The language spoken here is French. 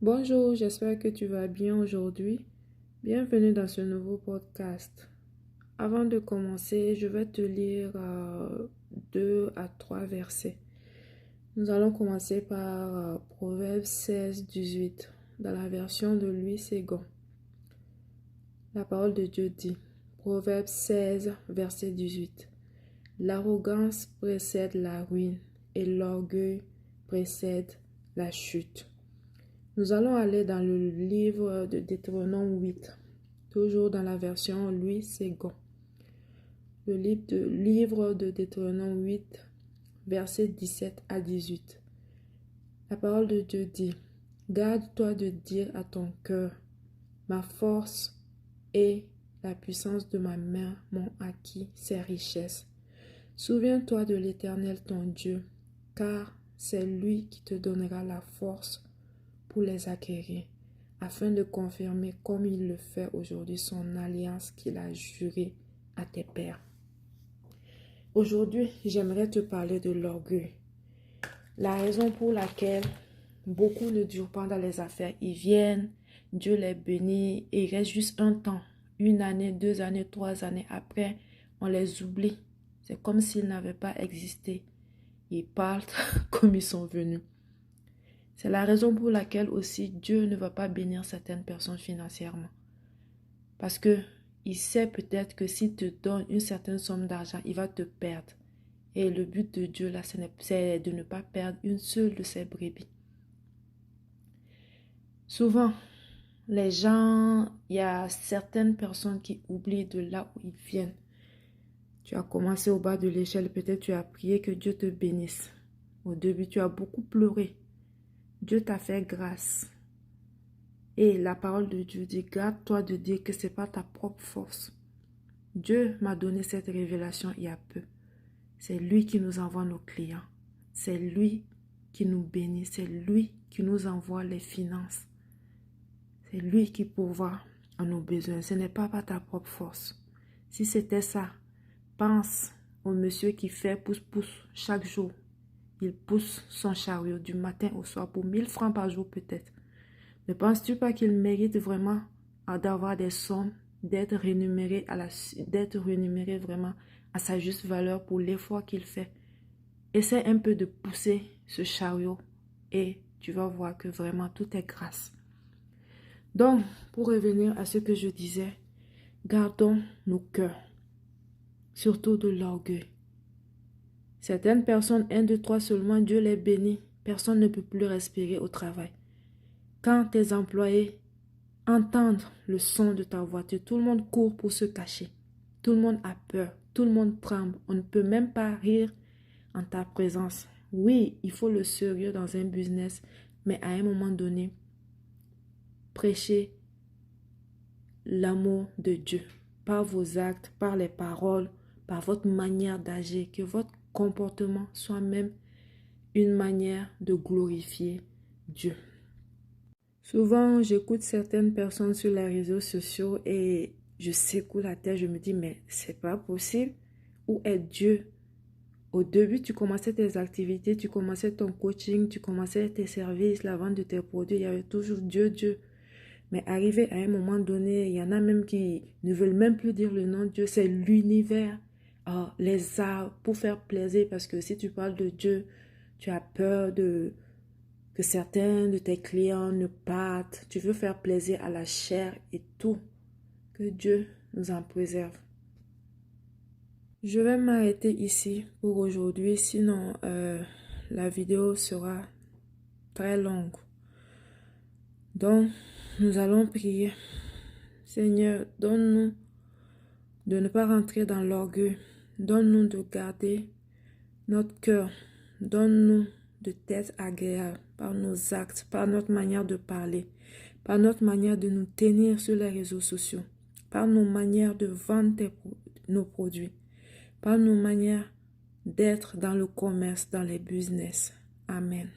Bonjour, j'espère que tu vas bien aujourd'hui. Bienvenue dans ce nouveau podcast. Avant de commencer, je vais te lire 2 à 3 versets. Nous allons commencer par Proverbe 16, 18, dans la version de Louis Ségon. La parole de Dieu dit, Proverbe 16, verset 18. L'arrogance précède la ruine et l'orgueil précède la chute. Nous allons aller dans le livre de Deutéronome 8, toujours dans la version Louis Ségon. Le livre de Deutéronome 8, versets 17 à 18. La parole de Dieu dit, « Garde-toi de dire à ton cœur, ma force et la puissance de ma main m'ont acquis ces richesses. Souviens-toi de l'Éternel ton Dieu, car c'est lui qui te donnera la force pour les acquérir, afin de confirmer comme il le fait aujourd'hui son alliance qu'il a jurée à tes pères. » Aujourd'hui, j'aimerais te parler de l'orgueil. La raison pour laquelle beaucoup ne durent pas dans les affaires, ils viennent, Dieu les bénit et il reste juste un temps, 1 année, 2 années, 3 années après, on les oublie. C'est comme s'ils n'avaient pas existé. Ils partent comme ils sont venus. C'est la raison pour laquelle aussi Dieu ne va pas bénir certaines personnes financièrement. Parce que il sait peut-être que s'il te donne une certaine somme d'argent, il va te perdre. Et le but de Dieu là, c'est de ne pas perdre une seule de ses brebis. Souvent, les gens, il y a certaines personnes qui oublient de là où ils viennent. Tu as commencé au bas de l'échelle, peut-être tu as prié que Dieu te bénisse. Au début, tu as beaucoup pleuré. Dieu t'a fait grâce. Et la parole de Dieu dit, garde-toi de dire que ce n'est pas ta propre force. Dieu m'a donné cette révélation il y a peu. C'est lui qui nous envoie nos clients. C'est lui qui nous bénit. C'est lui qui nous envoie les finances. C'est lui qui pourvoit à nos besoins. Ce n'est pas par ta propre force. Si c'était ça, pense au monsieur qui fait pousse-pousse chaque jour. Il pousse son chariot du matin au soir pour 1000 francs par jour peut-être. Ne penses-tu pas qu'il mérite vraiment d'avoir des sommes, d'être rémunéré vraiment à sa juste valeur pour l'effort qu'il fait? Essaie un peu de pousser ce chariot et tu vas voir que vraiment tout est grâce. Donc, pour revenir à ce que je disais, gardons nos cœurs, surtout de l'orgueil. Certaines personnes, 1, 2, 3 seulement, Dieu les bénit. Personne ne peut plus respirer au travail. Quand tes employés entendent le son de ta voiture, tout le monde court pour se cacher. Tout le monde a peur, tout le monde tremble. On ne peut même pas rire en ta présence. Oui, il faut le sérieux dans un business, mais à un moment donné, prêchez l'amour de Dieu par vos actes, par les paroles, par votre manière d'agir, que votre comportement soit même une manière de glorifier Dieu. Souvent, j'écoute certaines personnes sur les réseaux sociaux et je secoue la tête, je me dis, mais c'est pas possible. Où est Dieu? Au début, tu commençais tes activités, tu commençais ton coaching, tu commençais tes services, la vente de tes produits, il y avait toujours Dieu, Dieu. Mais arrivé à un moment donné, il y en a même qui ne veulent même plus dire le nom de Dieu, c'est l'univers, les arts, pour faire plaisir, parce que si tu parles de Dieu, tu as peur que certains de tes clients ne partent, tu veux faire plaisir à la chair et tout. Que Dieu nous en préserve. Je vais m'arrêter ici pour aujourd'hui, sinon la vidéo sera très longue. Donc, nous allons prier. Seigneur, donne-nous de ne pas rentrer dans l'orgueil. Donne-nous de garder notre cœur. Donne-nous de t'être agréable par nos actes, par notre manière de parler, par notre manière de nous tenir sur les réseaux sociaux, par nos manières de vendre nos produits, par nos manières d'être dans le commerce, dans les business. Amen.